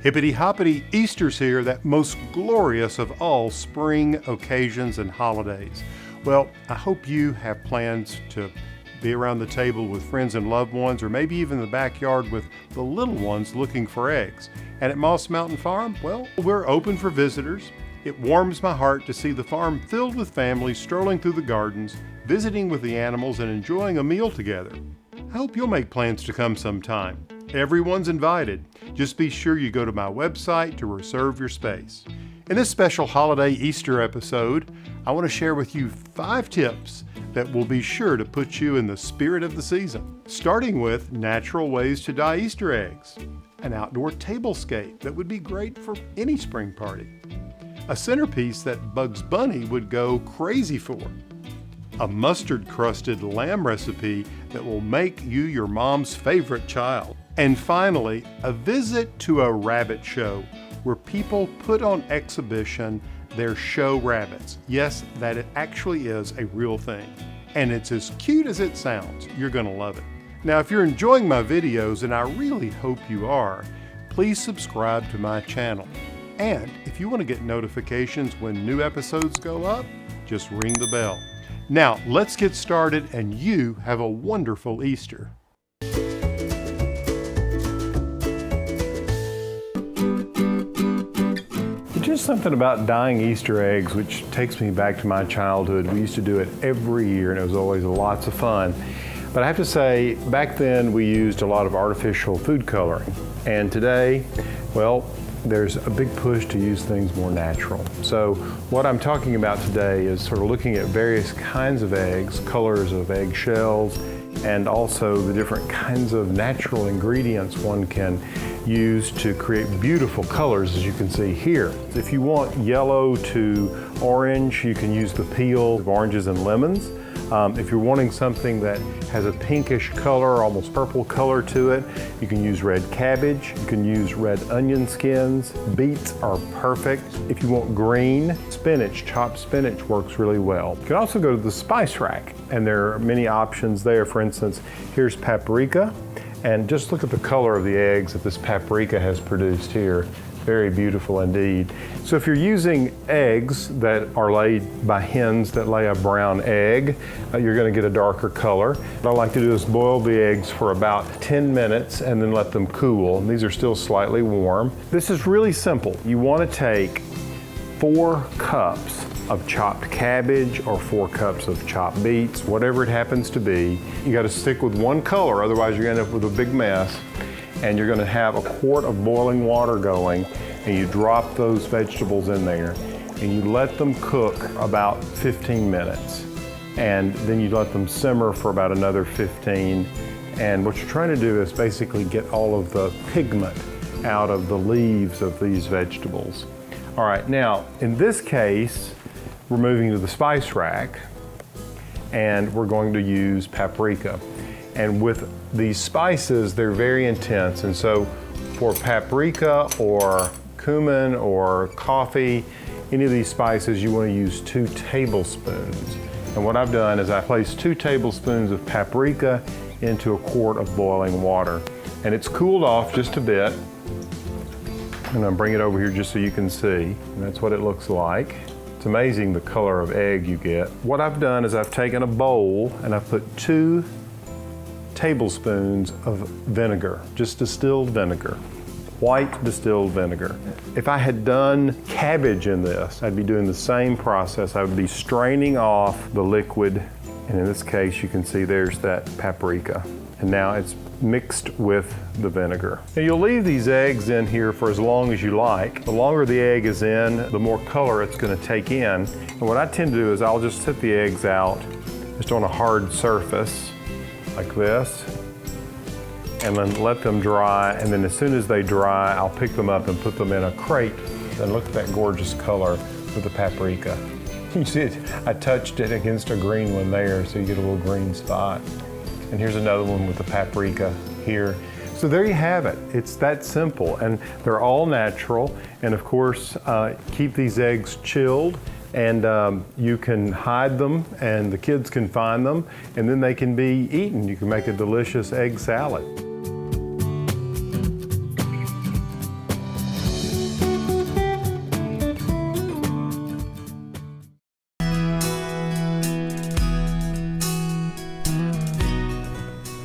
Hippity hoppity, Easter's here, that most glorious of all spring occasions and holidays. Well, I hope you have plans to be around the table with friends and loved ones, or maybe even in the backyard with the little ones looking for eggs. And at Moss Mountain Farm, well, we're open for visitors. It warms my heart to see the farm filled with families strolling through the gardens, visiting with the animals, and enjoying a meal together. I hope you'll make plans to come sometime. Everyone's invited. Just be sure you go to my website to reserve your space. In this special holiday Easter episode, I want to share with you 5 tips that will be sure to put you in the spirit of the season. Starting with natural ways to dye Easter eggs, an outdoor tablescape that would be great for any spring party, a centerpiece that Bugs Bunny would go crazy for, a mustard crusted lamb recipe that will make you your mom's favorite child, and finally, a visit to a rabbit show where people put on exhibition their show rabbits. Yes, that it actually is a real thing. And it's as cute as it sounds. You're gonna love it. Now, if you're enjoying my videos, and I really hope you are, please subscribe to my channel. And if you want to get notifications when new episodes go up, just ring the bell. Now, let's get started, and you have a wonderful Easter. Just something about dyeing Easter eggs which takes me back to my childhood. We used to do it every year and it was always lots of fun. But I have to say, back then we used a lot of artificial food coloring. And today, well, there's a big push to use things more natural. So what I'm talking about today is sort of looking at various kinds of eggs, colors of egg shells, and also the different kinds of natural ingredients one can use to create beautiful colors, as you can see here. If you want yellow to orange, you can use the peel of oranges and lemons. If you're wanting something that has a pinkish color, almost purple color to it, you can use red cabbage, you can use red onion skins. Beets are perfect. If you want green, spinach, chopped spinach works really well. You can also go to the spice rack, and there are many options there. For instance, here's paprika, and just look at the color of the eggs that this paprika has produced here. Very beautiful indeed. So if you're using eggs that are laid by hens that lay a brown egg, you're going to get a darker color. What I like to do is boil the eggs for about 10 minutes and then let them cool. And these are still slightly warm. This is really simple. You want to take 4 cups of chopped cabbage or 4 cups of chopped beets, whatever it happens to be. You got to stick with one color, otherwise you're going to end up with a big mess. And you're going to have a quart of boiling water going, and you drop those vegetables in there, and you let them cook about 15 minutes. And then you let them simmer for about another 15. And what you're trying to do is basically get all of the pigment out of the leaves of these vegetables. All right, now, in this case, we're moving to the spice rack, and we're going to use paprika. And with these spices, they're very intense. And so for paprika or cumin or coffee, any of these spices, you want to use 2 tablespoons. And what I've done is I placed 2 tablespoons of paprika into a quart of boiling water. And it's cooled off just a bit. I'm going to bring it over here just so you can see. And that's what it looks like. It's amazing the color of egg you get. What I've done is I've taken a bowl and I've put 2 tablespoons of vinegar, just distilled vinegar, white distilled vinegar. If I had done cabbage in this, I'd be doing the same process. I would be straining off the liquid, and in this case you can see there's that paprika. And now it's mixed with the vinegar. Now you'll leave these eggs in here for as long as you like. The longer the egg is in, the more color it's going to take in. And what I tend to do is I'll just set the eggs out just on a hard surface like this, and then let them dry, and then as soon as they dry, I'll pick them up and put them in a crate. And look at that gorgeous color with the paprika. You see it, I touched it against a green one there, so you get a little green spot. And here's another one with the paprika here. So there you have it. It's that simple, and they're all natural. And of course, keep these eggs chilled, and you can hide them, and the kids can find them, and then they can be eaten. You can make a delicious egg salad.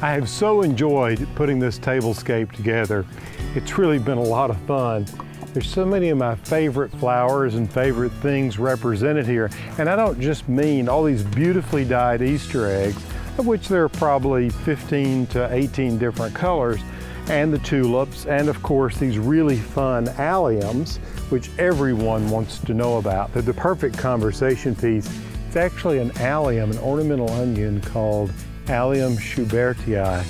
I have so enjoyed putting this tablescape together. It's really been a lot of fun. There's so many of my favorite flowers and favorite things represented here. And I don't just mean all these beautifully dyed Easter eggs, of which there are probably 15 to 18 different colors, and the tulips, and of course these really fun alliums, which everyone wants to know about. They're the perfect conversation piece. It's actually an allium, an ornamental onion called Allium schubertii.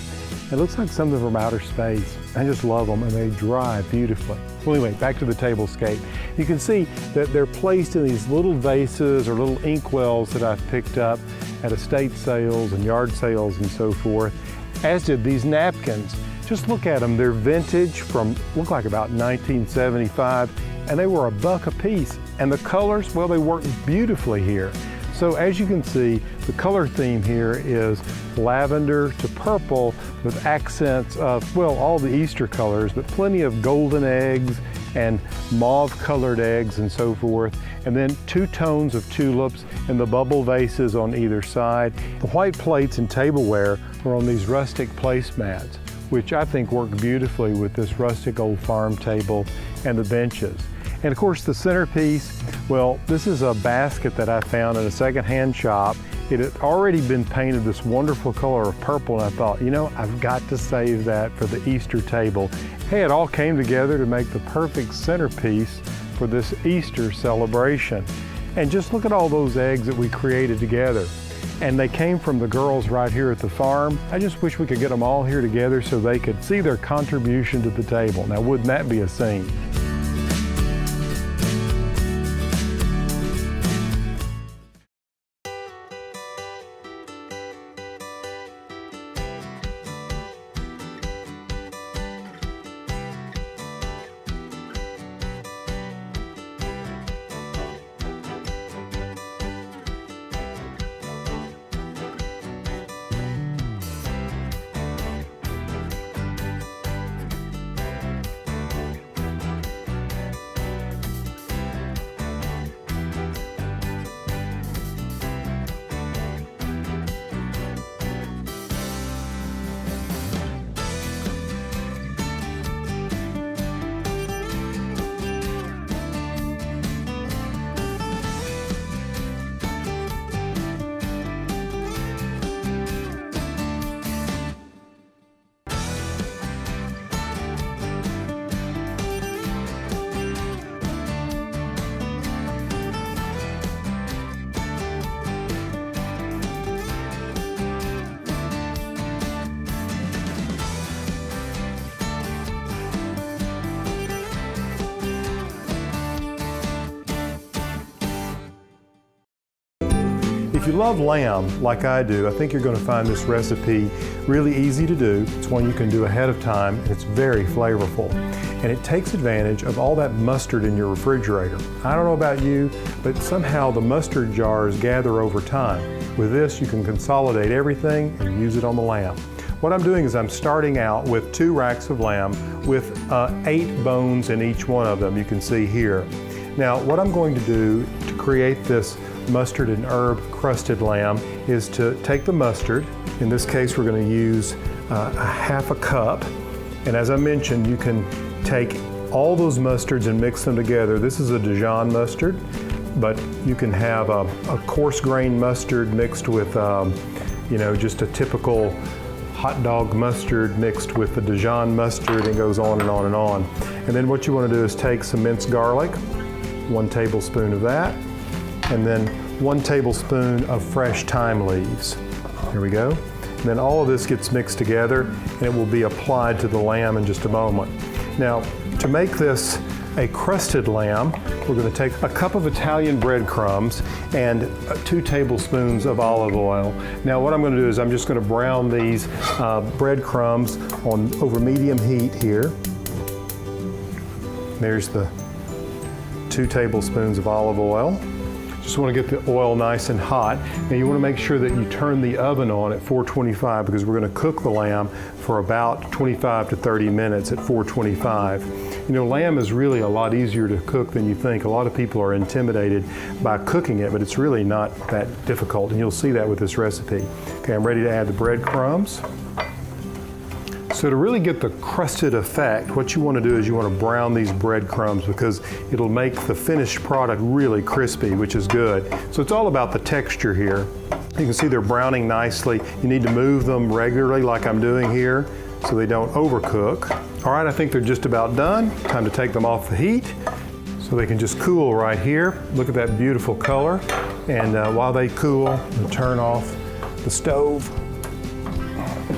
It looks like something from outer space. I just love them, and they dry beautifully. Well, anyway, back to the tablescape. You can see that they're placed in these little vases or little inkwells that I've picked up at estate sales and yard sales and so forth, as did these napkins. Just look at them. They're vintage from, look like about 1975, and they were $1 a piece. And the colors, well, they work beautifully here. So as you can see, the color theme here is lavender to purple with accents of, well, all the Easter colors, but plenty of golden eggs and mauve colored eggs and so forth. And then 2 tones of tulips in the bubble vases on either side. The white plates and tableware are on these rustic placemats, which I think work beautifully with this rustic old farm table and the benches. And of course the centerpiece, well, this is a basket that I found in a secondhand shop. It had already been painted this wonderful color of purple, and I thought, you know, I've got to save that for the Easter table. Hey, it all came together to make the perfect centerpiece for this Easter celebration. And just look at all those eggs that we created together. And they came from the girls right here at the farm. I just wish we could get them all here together so they could see their contribution to the table. Now, wouldn't that be a scene? If you love lamb like I do, I think you're going to find this recipe really easy to do. It's one you can do ahead of time, and it's very flavorful. And it takes advantage of all that mustard in your refrigerator. I don't know about you, but somehow the mustard jars gather over time. With this, you can consolidate everything and use it on the lamb. What I'm doing is I'm starting out with 2 racks of lamb with 8 bones in each one of them, you can see here. Now, what I'm going to do to create this mustard and herb crusted lamb is to take the mustard. In this case, we're going to use a half a cup. And as I mentioned, you can take all those mustards and mix them together. This is a Dijon mustard, but you can have a coarse grain mustard mixed with, you know, just a typical hot dog mustard mixed with the Dijon mustard, and goes on and on and on. And then what you want to do is take some minced garlic, 1 tablespoon of that, and then 1 tablespoon of fresh thyme leaves. Here we go. And then all of this gets mixed together, and it will be applied to the lamb in just a moment. Now, to make this a crusted lamb, we're going to take a cup of Italian breadcrumbs and 2 tablespoons of olive oil. Now, what I'm going to do is I'm just going to brown these breadcrumbs over medium heat here. There's the 2 tablespoons of olive oil. Just want to get the oil nice and hot. Now you want to make sure that you turn the oven on at 425, because we're going to cook the lamb for about 25 to 30 minutes at 425. You know, lamb is really a lot easier to cook than you think. A lot of people are intimidated by cooking it, but it's really not that difficult, and you'll see that with this recipe. Okay, I'm ready to add the breadcrumbs. So to really get the crusted effect, what you want to do is you want to brown these breadcrumbs because it'll make the finished product really crispy, which is good. So it's all about the texture here. You can see they're browning nicely. You need to move them regularly like I'm doing here so they don't overcook. All right, I think they're just about done. Time to take them off the heat so they can just cool right here. Look at that beautiful color. And while they cool, we'll turn off the stove.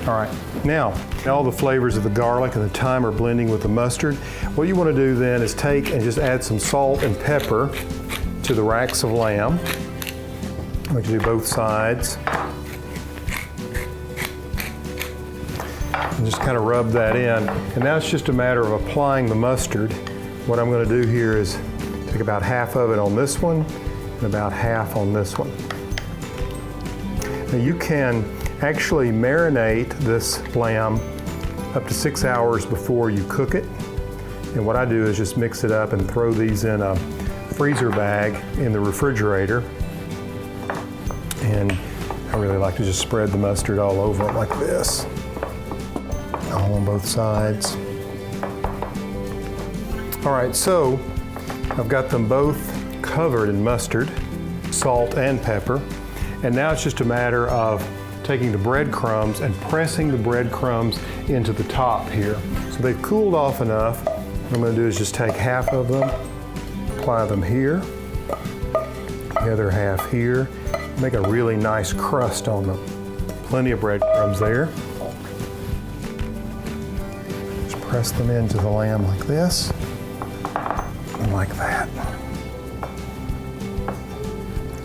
All right, now all the flavors of the garlic and the thyme are blending with the mustard. What you want to do then is take and just add some salt and pepper to the racks of lamb. We can do both sides. And just kind of rub that in. And now it's just a matter of applying the mustard. What I'm going to do here is take about half of it on this one and about half on this one. Now you can actually marinate this lamb up to 6 hours before you cook it. And what I do is just mix it up and throw these in a freezer bag in the refrigerator. And I really like to just spread the mustard all over it like this, all on both sides. All right, so I've got them both covered in mustard, salt and pepper. And now it's just a matter of taking the breadcrumbs and pressing the breadcrumbs into the top here. So they've cooled off enough. What I'm going to do is just take half of them, apply them here, the other half here, make a really nice crust on them. Plenty of breadcrumbs there. Just press them into the lamb like this and like that.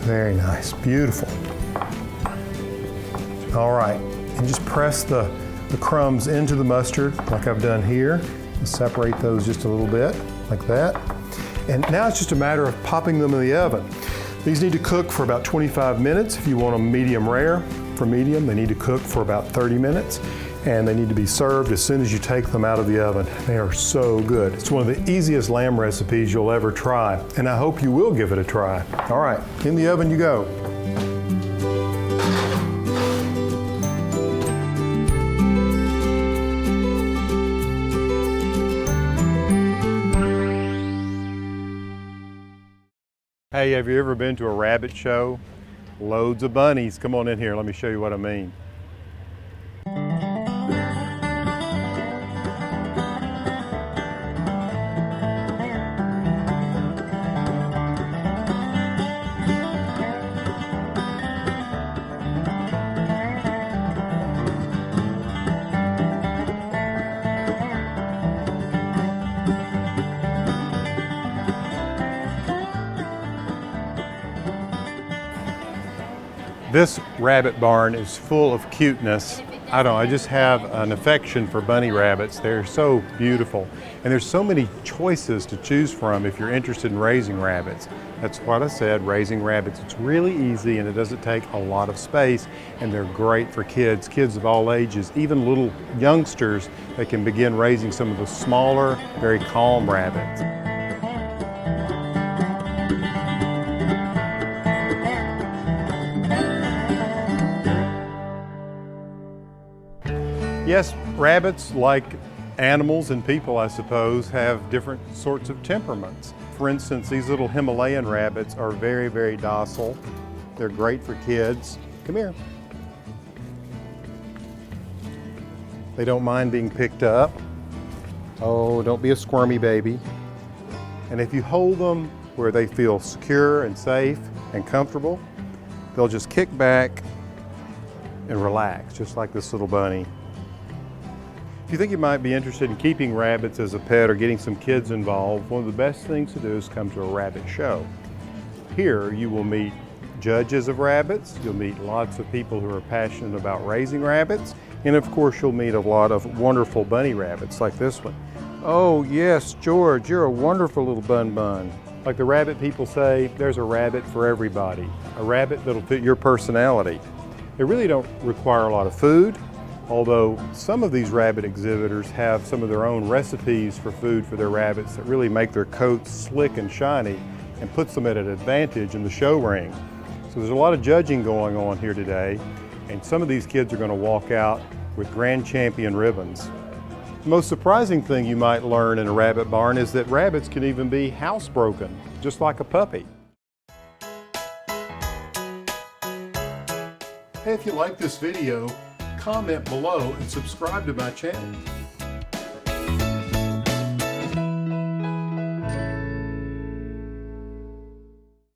Very nice, beautiful. All right, and just press the crumbs into the mustard like I've done here. And separate those just a little bit, like that. And now it's just a matter of popping them in the oven. These need to cook for about 25 minutes if you want them medium rare. For medium, they need to cook for about 30 minutes. And they need to be served as soon as you take them out of the oven. They are so good. It's one of the easiest lamb recipes you'll ever try. And I hope you will give it a try. All right, in the oven you go. Hey, have you ever been to a rabbit show? Loads of bunnies. Come on in here, let me show you what I mean. This rabbit barn is full of cuteness. I don't know, I just have an affection for bunny rabbits. They're so beautiful. And there's so many choices to choose from if you're interested in raising rabbits. That's what I said, raising rabbits. It's really easy and it doesn't take a lot of space, and they're great for kids, kids of all ages, even little youngsters that can begin raising some of the smaller, very calm rabbits. Yes, rabbits, like animals and people, I suppose, have different sorts of temperaments. For instance, these little Himalayan rabbits are very, very docile. They're great for kids. Come here. They don't mind being picked up. Oh, don't be a squirmy baby. And if you hold them where they feel secure and safe and comfortable, they'll just kick back and relax, just like this little bunny. If you think you might be interested in keeping rabbits as a pet or getting some kids involved, one of the best things to do is come to a rabbit show. Here you will meet judges of rabbits, you'll meet lots of people who are passionate about raising rabbits, and of course you'll meet a lot of wonderful bunny rabbits like this one. Oh yes, George, you're a wonderful little bun. Like the rabbit people say, there's a rabbit for everybody, a rabbit that'll fit your personality. They really don't require a lot of food, although some of these rabbit exhibitors have some of their own recipes for food for their rabbits that really make their coats slick and shiny and puts them at an advantage in the show ring. So there's a lot of judging going on here today, and some of these kids are going to walk out with grand champion ribbons. The most surprising thing you might learn in a rabbit barn is that rabbits can even be housebroken, just like a puppy. Hey, if you like this video, comment below and subscribe to my channel.